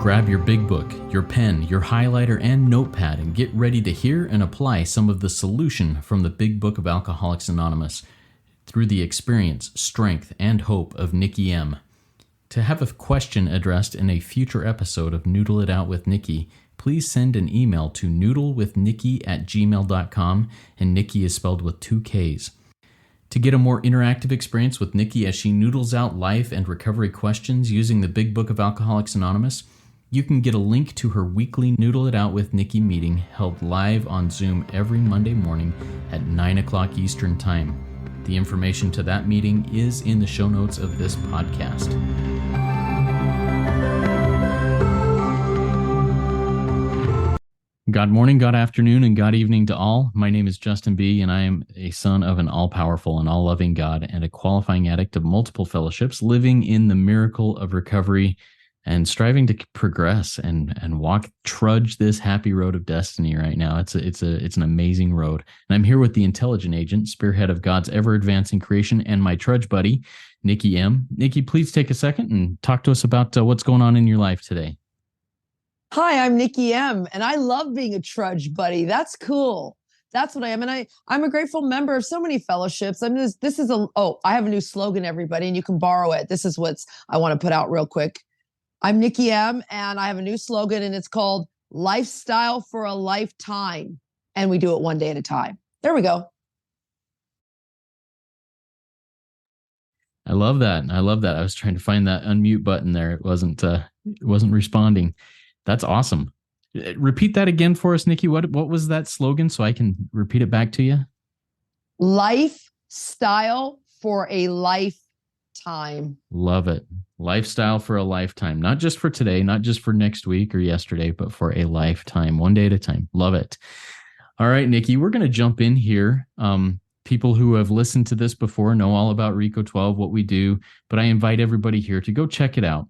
Grab your big book, your pen, your highlighter, and notepad and get ready to hear and apply some of the solution from the Big Book of Alcoholics Anonymous through the experience, strength, and hope of Nikki M. To have a question addressed in a future episode of Noodle It Out with Nikki, please send an email to noodlewithnikki@gmail.com, and Nikki is spelled with 2 Ks. To get a more interactive experience with Nikki as she noodles out life and recovery questions using the Big Book of Alcoholics Anonymous, you can get a link to her weekly Noodle It Out with Nikki meeting held live on Zoom every Monday morning at 9 o'clock Eastern Time. The information to that meeting is in the show notes of this podcast. God morning, God afternoon, and God evening to all. My name is Justin B., and I am a son of an all-powerful and all-loving God and a qualifying addict of multiple fellowships, living in the miracle of recovery and striving to progress and trudge this happy road of destiny right now. It's an amazing road. And I'm here with the intelligent agent, spearhead of God's ever-advancing creation, and my trudge buddy, Nikki M. Nikki, please take a second and talk to us about what's going on in your life today. Hi, I'm Nikki M, and I love being a trudge buddy. That's cool. That's what I am. And I'm a grateful member of so many fellowships. I have a new slogan, everybody, and you can borrow it. This is what I want to put out real quick. I'm Nikki M, and I have a new slogan, and it's called Lifestyle for a Lifetime. And we do it one day at a time. There we go. I love that. I was trying to find that unmute button there. It wasn't responding. That's awesome. Repeat that again for us, Nikki. What was that slogan so I can repeat it back to you? Lifestyle for a lifetime. Love it. Lifestyle for a lifetime. Not just for today, not just for next week or yesterday, but for a lifetime, one day at a time. Love it. All right, Nikki, we're going to jump in here. People who have listened to this before know all about RICO 12, what we do, but I invite everybody here to go check it out.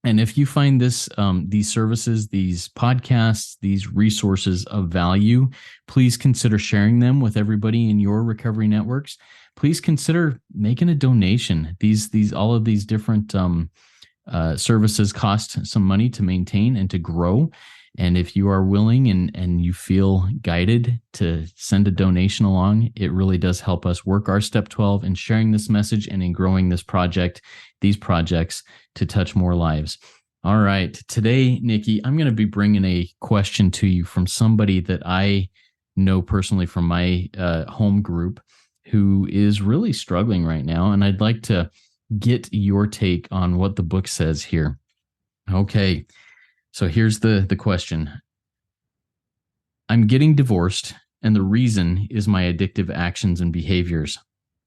And if you find these services, these podcasts, these resources of value, please consider sharing them with everybody in your recovery networks. Please consider making a donation. All of these different services cost some money to maintain and to grow. And if you are willing and you feel guided to send a donation along, it really does help us work our Step 12 in sharing this message and in growing these projects to touch more lives. All right. Today, Nikki, I'm going to be bringing a question to you from somebody that I know personally from my home group who is really struggling right now. And I'd like to get your take on what the book says here. Okay. So here's the question. I'm getting divorced, and the reason is my addictive actions and behaviors.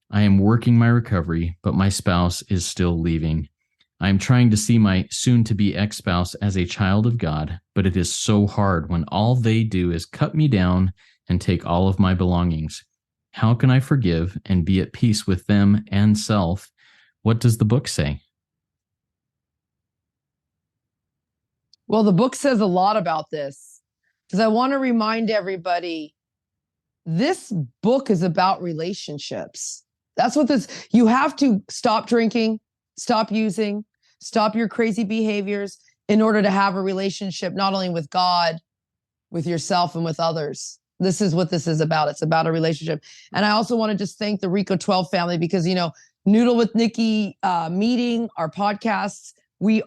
I am working my recovery, but my spouse is still leaving. I am trying to see my soon-to-be ex-spouse as a child of God, but it is so hard when all they do is cut me down and take all of my belongings. How can I forgive and be at peace with them and self? What does the book say? Well, the book says a lot about this because I want to remind everybody, this book is about relationships. That's what you have to stop drinking, stop using, stop your crazy behaviors in order to have a relationship, not only with God, with yourself and with others. This is what this is about. It's about a relationship. And I also want to just thank the RICO 12 family because, Noodle with Nikki meeting, our podcasts, we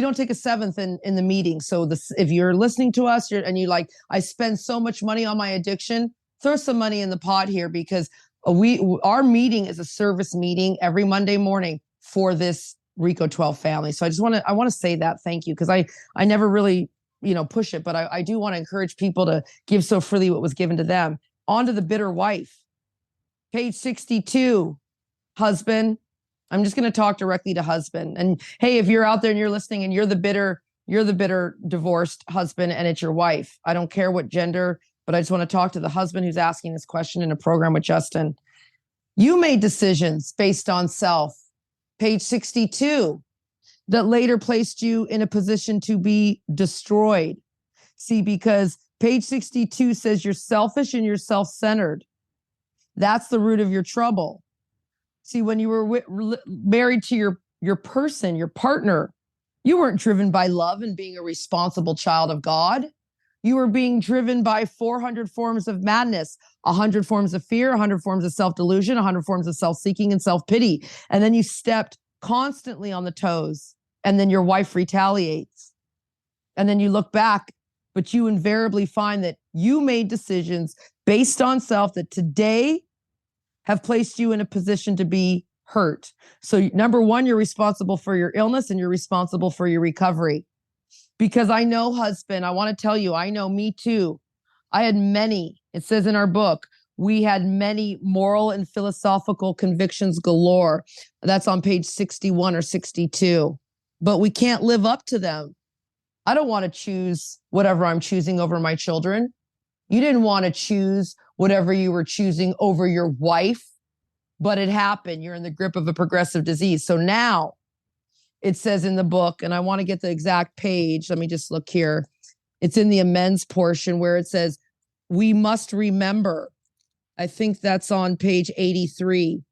don't take a seventh in the meeting. So if you're listening to us and you like, I spend so much money on my addiction, throw some money in the pot here because our meeting is a service meeting every Monday morning for this RICO 12 family. So I want to say that thank you because I never really, push it, but I do want to encourage people to give so freely what was given to them. On to the bitter wife. Page 62, husband. I'm just going to talk directly to husband. And hey, if you're out there and you're listening and you're the bitter divorced husband and it's your wife, I don't care what gender, but I just want to talk to the husband who's asking this question in a program with Justin. You made decisions based on self. Page 62, that later placed you in a position to be destroyed. See, because page 62 says you're selfish and you're self-centered. That's the root of your trouble. See, when you were married to your person, your partner, You weren't driven by love and being a responsible child of God. You were being driven by 400 forms of madness, 100 forms of fear, 100 forms of self-delusion, 100 forms of self-seeking and self-pity. And then you stepped constantly on the toes, and then your wife retaliates. And then you look back, but you invariably find that you made decisions based on self that today have placed you in a position to be hurt. So number one, you're responsible for your illness and you're responsible for your recovery. Because I know, husband, I want to tell you, I know, me too. I had many, it says in our book, we had many moral and philosophical convictions galore. That's on page 61 or 62. But we can't live up to them. I don't want to choose whatever I'm choosing over my children. You didn't want to choose whatever you were choosing over your wife, but it happened. You're in the grip of a progressive disease. So now it says in the book, and I want to get the exact page. Let me just look here. It's in the amends portion where it says, we must remember. I think that's on page 83.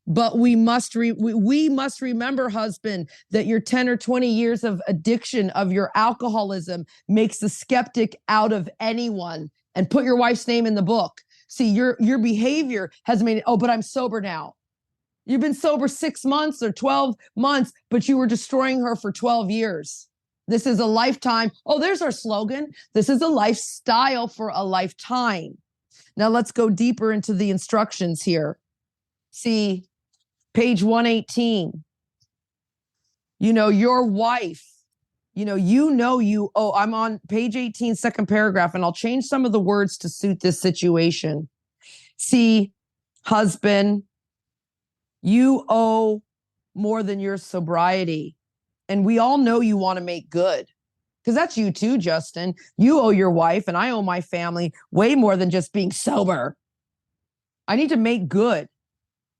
But we must remember, husband, that your 10 or 20 years of addiction of your alcoholism makes a skeptic out of anyone. And put your wife's name in the book. See, your behavior has made it, oh, but I'm sober now. You've been sober 6 months or 12 months, but you were destroying her for 12 years. This is a lifetime. Oh, there's our slogan. This is a lifestyle for a lifetime. Now let's go deeper into the instructions here. See, page 118. Your wife, I'm on page 18, second paragraph, and I'll change some of the words to suit this situation. See, husband, you owe more than your sobriety. And we all know you want to make good. Because that's you too, Justin. You owe your wife and I owe my family way more than just being sober. I need to make good.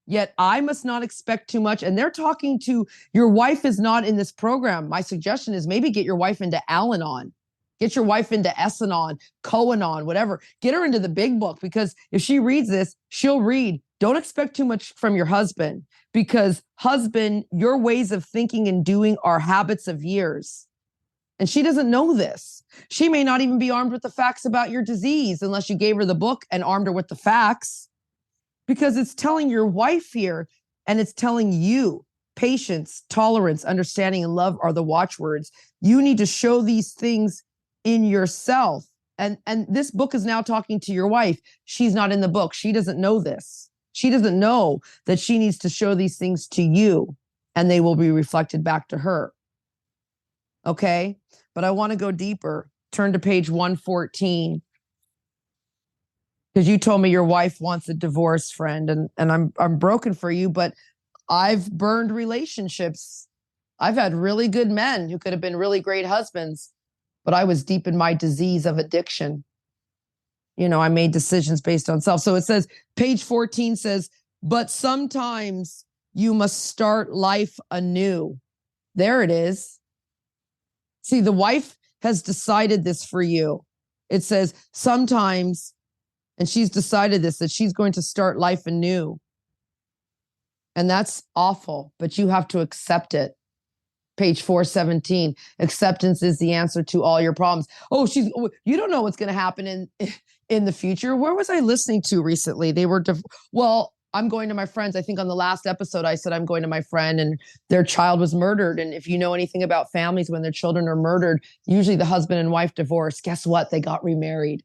Yet I must not expect too much. And they're talking to, your wife is not in this program. My suggestion is maybe get your wife into Al-Anon. Get your wife into S-Anon, Co-Anon, whatever. Get her into the big book, because if she reads this, she'll read. Don't expect too much from your husband, because husband, your ways of thinking and doing are habits of years. And she doesn't know this. She may not even be armed with the facts about your disease unless you gave her the book and armed her with the facts. Because it's telling your wife here, and it's telling you, patience, tolerance, understanding, and love are the watchwords. You need to show these things in yourself. And this book is now talking to your wife. She's not in the book. She doesn't know this. She doesn't know that she needs to show these things to you, and they will be reflected back to her. Okay? But I want to go deeper. Turn to page 114. Because you told me your wife wants a divorce, friend, and I'm broken for you, but I've burned relationships. I've had really good men who could have been really great husbands, but I was deep in my disease of addiction. I made decisions based on self. So it says, page 14 says, but sometimes you must start life anew. There it is. See, the wife has decided this for you. It says sometimes. And she's decided this, that she's going to start life anew. And that's awful, but you have to accept it. Page 417, acceptance is the answer to all your problems. Oh, you don't know what's going to happen in the future. Where was I listening to recently? They were, I'm going to my friends. I think on the last episode, I said, I'm going to my friend and their child was murdered. And if you know anything about families, when their children are murdered, usually the husband and wife divorce. Guess what? They got remarried.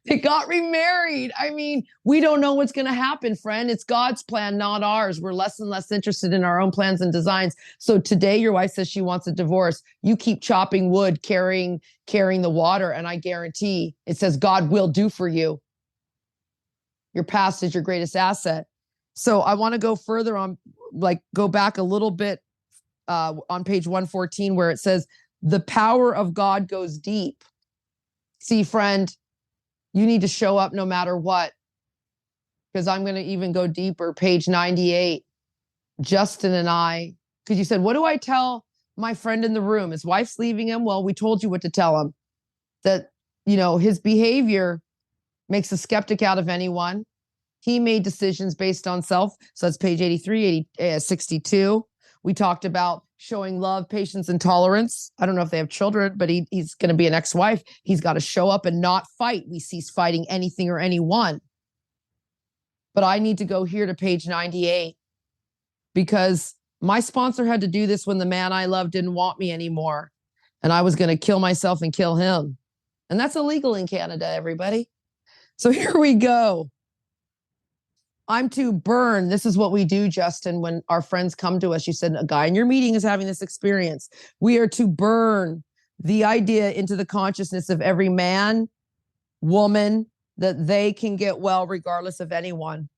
They got remarried. I mean, we don't know what's going to happen, friend. It's God's plan, not ours. We're less and less interested in our own plans and designs. So today your wife says she wants a divorce. You keep chopping wood, carrying the water. And I guarantee it says God will do for you. Your past is your greatest asset. So I want to go further on, go back a little bit on page 114 where it says, the power of God goes deep. See, friend, you need to show up no matter what, because I'm going to even go deeper. Page 98, Justin and I, because you said, what do I tell my friend in the room? His wife's leaving him. Well, we told you what to tell him, that, his behavior makes a skeptic out of anyone. He made decisions based on self. So that's page 83, 62. We talked about showing love, patience, and tolerance. I don't know if they have children, but he's going to be an ex-wife. He's got to show up and not fight. We cease fighting anything or anyone. But I need to go here to page 98 because my sponsor had to do this when the man I love didn't want me anymore. And I was going to kill myself and kill him. And that's illegal in Canada, everybody. So here we go. I'm to burn. This is what we do, Justin, when our friends come to us. You said a guy in your meeting is having this experience. We are to burn the idea into the consciousness of every man, woman, that they can get well regardless of anyone.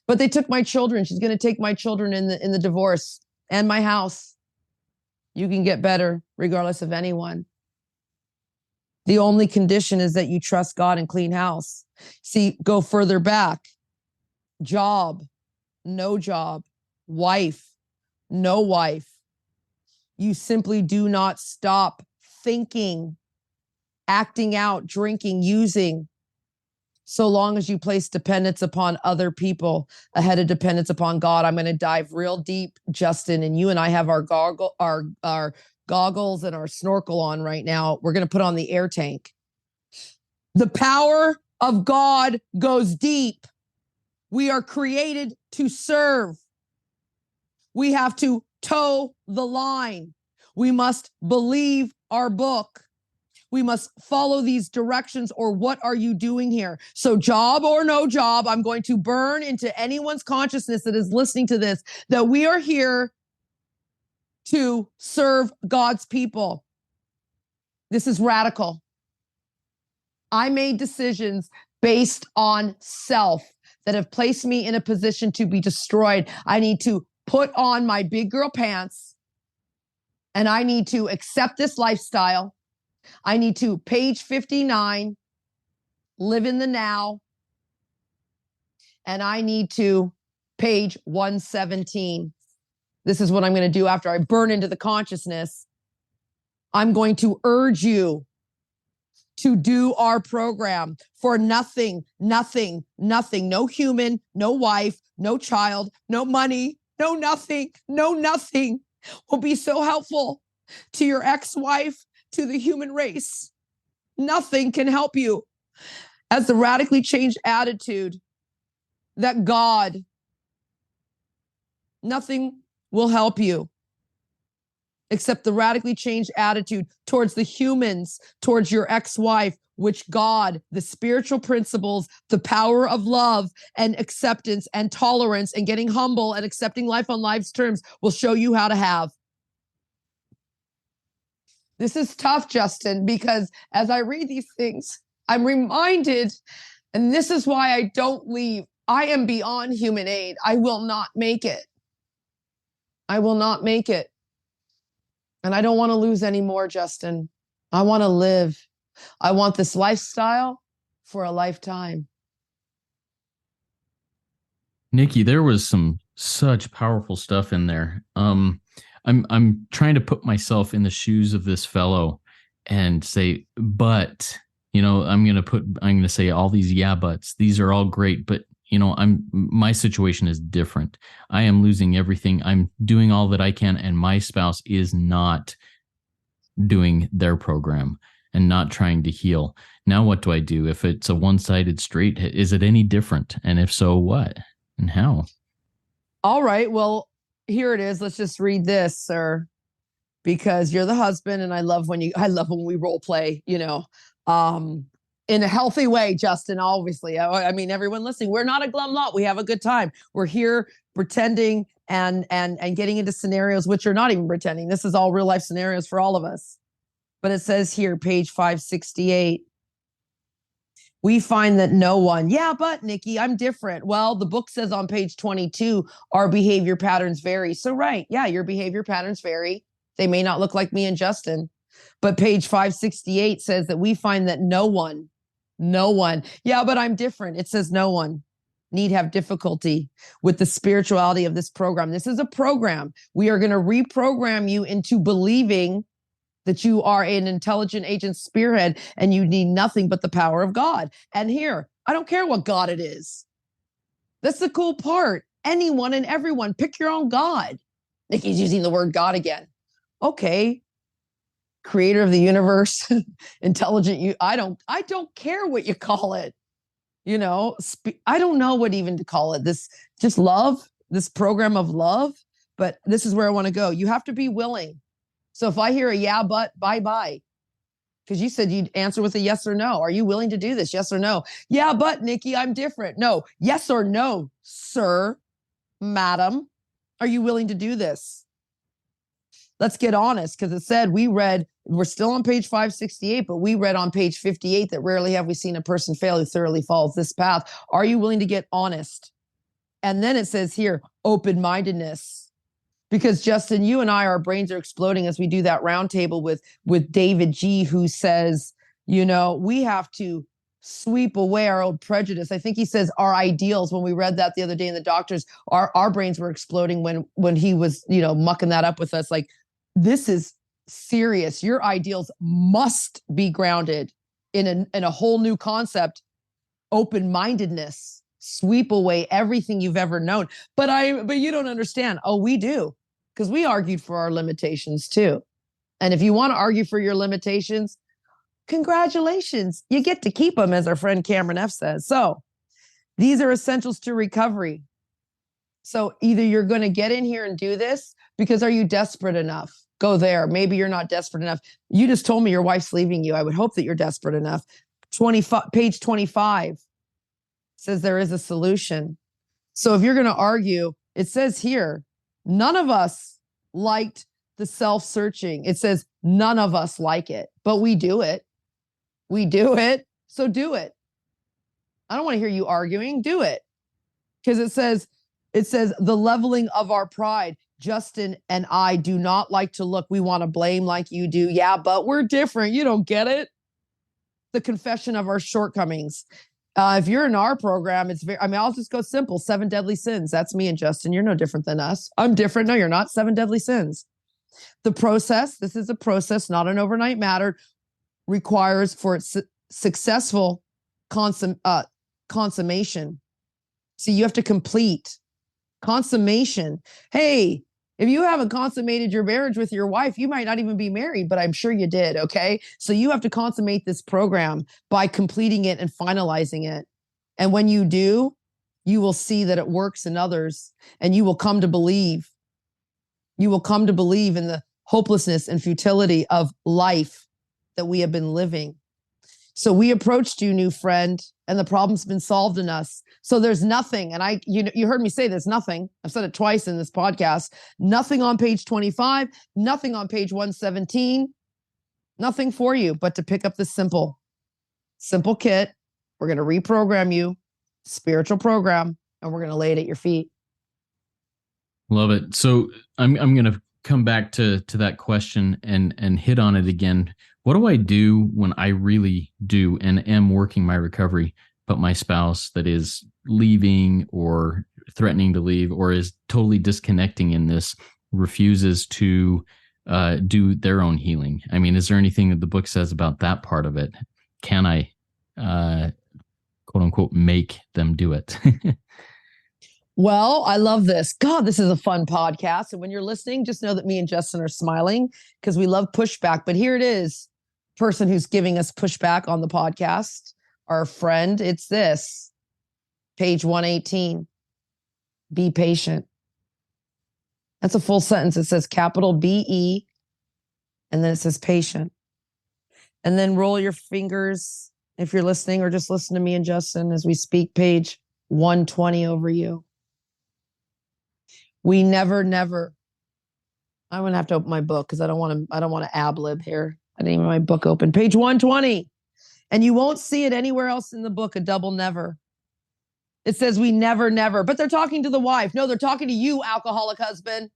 But they took my children. She's going to take my children in the divorce and my house. You can get better regardless of anyone. The only condition is that you trust God and clean house. See, go further back. Job, no job. Wife, no wife. You simply do not stop thinking, acting out, drinking, using, so long as you place dependence upon other people ahead of dependence upon God. I'm going to dive real deep, Justin, and you and I have our goggles and our snorkel on right now. We're going to put on the air tank. The power of God goes deep. We are created to serve. We have to toe the line. We must believe our book. We must follow these directions, or what are you doing here? So job or no job, I'm going to burn into anyone's consciousness that is listening to this, that we are here to serve God's people. This is radical. I made decisions based on self that have placed me in a position to be destroyed. I need to put on my big girl pants and I need to accept this lifestyle. I need to, page 59, live in the now. And I need to, page 117. This is what I'm going to do after I burn into the consciousness. I'm going to urge you to do our program for nothing. No human, no wife, no child, no money, no nothing will be so helpful to your ex-wife, to the human race. Nothing can help you as the radically changed attitude that God, nothing will help you except the radically changed attitude towards the humans, towards your ex-wife, which God, the spiritual principles, the power of love and acceptance and tolerance and getting humble and accepting life on life's terms will show you how to have. This is tough, Justin, because as I read these things, I'm reminded, and this is why I don't leave. I am beyond human aid. I will not make it. I will not make it. And I don't want to lose any more, Justin. I want to live. I want this lifestyle for a lifetime. Nikki, there was some such powerful stuff in there. I'm trying to put myself in the shoes of this fellow and say, but, I'm going to say all these yeah buts. These are all great, but my situation is different. I am losing everything. I'm doing all that I can, and my spouse is not doing their program and not trying to heal. Now, what do I do? If it's a one-sided street, is it any different? And if so, what and how? All right. Well, here it is. Let's just read this, sir, because you're the husband, and I love when we role play, in a healthy way, Justin, obviously. I mean, everyone listening, we're not a glum lot. We have a good time. We're here pretending and getting into scenarios, which are not even pretending. This is all real life scenarios for all of us. But it says here, page 568, we find that no one, but Nikki, I'm different. Well, the book says on page 22, our behavior patterns vary. So right. Yeah, your behavior patterns vary. They may not look like me and Justin, but page 568 says that we find that no one, but I'm different. It says no one need have difficulty with the spirituality of this program. This is a program. We are going to reprogram you into believing that you are an intelligent agent spearhead and you need nothing but the power of God. And here, I don't care what God it is. That's the cool part. Anyone and everyone, pick your own God. Nikki's using the word God again. Okay. Creator of the universe, intelligent. I don't care what you call it. I don't know what even to call it. This just love, this program of love. But this is where I want to go. You have to be willing. So if I hear a yeah, but bye-bye, because you said you'd answer with a yes or no. Are you willing to do this? Yes or no? Yeah, but Nikki, I'm different. No. Yes or no, sir, madam. Are you willing to do this? Let's get honest, because it said we're still on page 568, but we read on page 58 that rarely have we seen a person fail who thoroughly follows this path. Are you willing to get honest? And then it says here, open-mindedness. Because Justin, you and I, our brains are exploding as we do that roundtable with David G, who says, we have to sweep away our old prejudice. I think he says our ideals. When we read that the other day in the doctors, our brains were exploding when he was, mucking that up with us. Like, this is serious. Your ideals must be grounded in a whole new concept, open-mindedness. Sweep away everything you've ever known. But you don't understand. Oh, we do. Because we argued for our limitations too. And if you want to argue for your limitations, congratulations. You get to keep them, as our friend Cameron F says. So these are essentials to recovery. So either you're going to get in here and do this, because are you desperate enough? Go there. Maybe you're not desperate enough. You just told me your wife's leaving you. I would hope that you're desperate enough. Page 25 says there is a solution. So if you're going to argue, it says here, none of us liked the self-searching. It says none of us like it, but we do it. We do it. So do it. I don't want to hear you arguing. Do it. Because it says the leveling of our pride. Justin and I do not like to look. We want to blame like you do. Yeah, but we're different. You don't get it. The confession of our shortcomings. If you're in our program, I'll just go simple. 7 deadly sins. That's me and Justin. You're no different than us. I'm different. No, you're not. 7 deadly sins. The process, this is a process, not an overnight matter, requires for its successful consummation. So you have to complete consummation. Hey, if you haven't consummated your marriage with your wife, you might not even be married, but I'm sure you did. Okay. So you have to consummate this program by completing it and finalizing it. And when you do, you will see that it works in others, and you will come to believe. You will come to believe in the hopelessness and futility of life that we have been living. So we approached you, new friend, and the problem's been solved in us. So there's nothing, and you heard me say there's nothing. I've said it twice in this podcast. Nothing on page 25, nothing on page 117, nothing for you but to pick up the simple kit. We're going to reprogram you, spiritual program, and we're going to lay it at your feet. Love it. So I'm going to come back to that question and hit on it again. What do I do when I really do and am working my recovery, but my spouse that is leaving or threatening to leave or is totally disconnecting in this refuses to do their own healing? I mean, is there anything that the book says about that part of it? Can I, quote unquote, make them do it? Well, I love this. God, this is a fun podcast. And when you're listening, just know that me and Justin are smiling because we love pushback. But here it is, person who's giving us pushback on the podcast, our friend. It's this, page 118. Be patient. That's a full sentence. It says capital B-E, and then it says patient. And then roll your fingers if you're listening, or just listen to me and Justin as we speak, page 120 over you. We never. I'm going to have to open my book because I don't want to ad-lib here. I didn't even have my book open. Page 120. And you won't see it anywhere else in the book, a double never. It says we never. But they're talking to the wife. No, they're talking to you, alcoholic husband.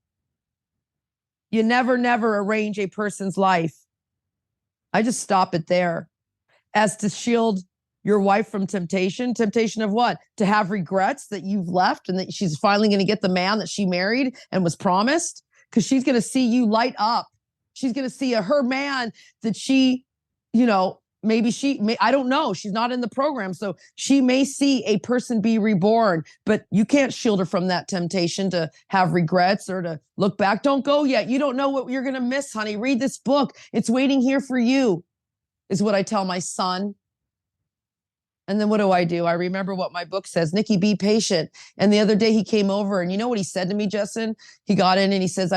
You never arrange a person's life. I just stop it there. As to shield your wife from temptation. Temptation of what? To have regrets that you've left and that she's finally going to get the man that she married and was promised, because she's going to see you light up. She's going to see her man that she, maybe I don't know. She's not in the program. So she may see a person be reborn, but you can't shield her from that temptation to have regrets or to look back. Don't go yet. You don't know what you're going to miss, honey. Read this book. It's waiting here for you, is what I tell my son. And then what do? I remember what my book says, Nikki, be patient. And the other day he came over and you know what he said to me, Justin? He got in and he says,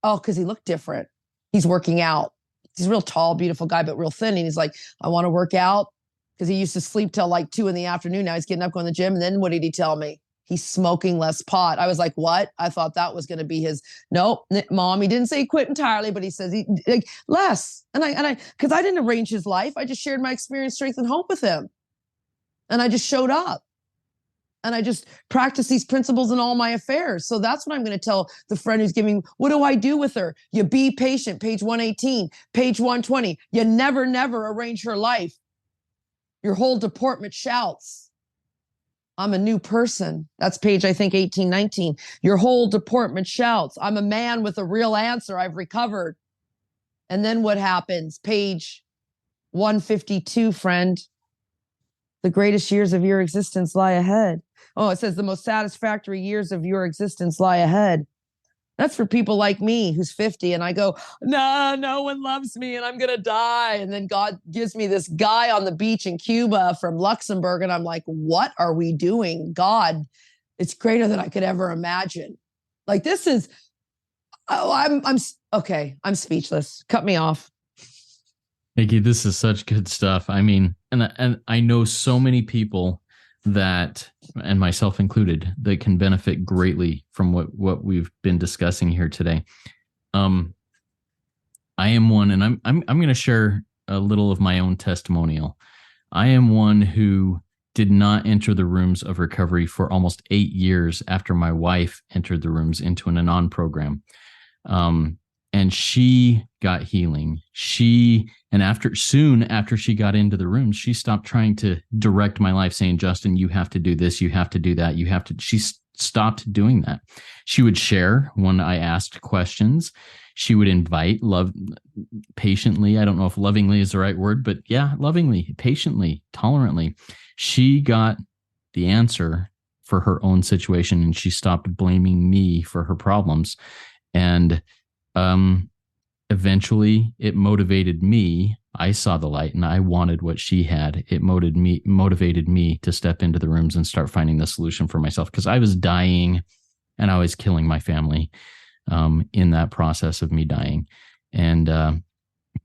because he looked different. He's working out. He's a real tall, beautiful guy, but real thin. And he's like, I want to work out, because he used to sleep till like 2 p.m. Now he's getting up, going to the gym. And then what did he tell me? He's smoking less pot. I was like, what? I thought that was going to be his. Nope, Mom. He didn't say he quit entirely, but he says he like less. And I, because I didn't arrange his life. I just shared my experience, strength, and hope with him. And I just showed up. And I just practice these principles in all my affairs. So that's what I'm going to tell the friend who's giving, what do I do with her? You be patient, page 118, page 120. You never arrange her life. Your whole deportment shouts, I'm a new person. That's page, I think, 18, 19. Your whole deportment shouts, I'm a man with a real answer. I've recovered. And then what happens? Page 152, friend. The greatest years of your existence lie ahead. Oh, it says the most satisfactory years of your existence lie ahead. That's for people like me who's 50 and I go, no one loves me and I'm going to die. And then God gives me this guy on the beach in Cuba from Luxembourg. And I'm like, what are we doing? God, it's greater than I could ever imagine. Like this is, I'm okay. I'm speechless. Cut me off. Nikki, this is such good stuff. I mean, and I know so many people that, and myself included, that can benefit greatly from what we've been discussing here today. I am one, and I'm going to share a little of my own testimonial. I am one who did not enter the rooms of recovery for almost 8 years after my wife entered the rooms into an Anon program. And she got healing. Soon after she got into the room, she stopped trying to direct my life, saying, Justin, you have to do this, you have to do that, she stopped doing that. She would share when I asked questions. She would invite patiently. I don't know if lovingly is the right word, but yeah, lovingly, patiently, tolerantly. She got the answer for her own situation, and she stopped blaming me for her problems. And eventually it motivated me. I saw the light and I wanted what she had. It motivated me to step into the rooms and start finding the solution for myself, because I was dying and I was killing my family in that process of me dying. And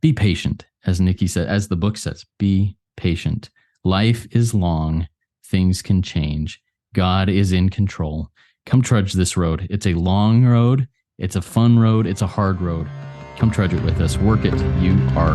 be patient, as Nikki said, as the book says, be patient. Life is long. Things can change. God is in control. Come trudge this road. It's a long road. It's a fun road. It's a hard road. Come trudge it with us. Work it. You are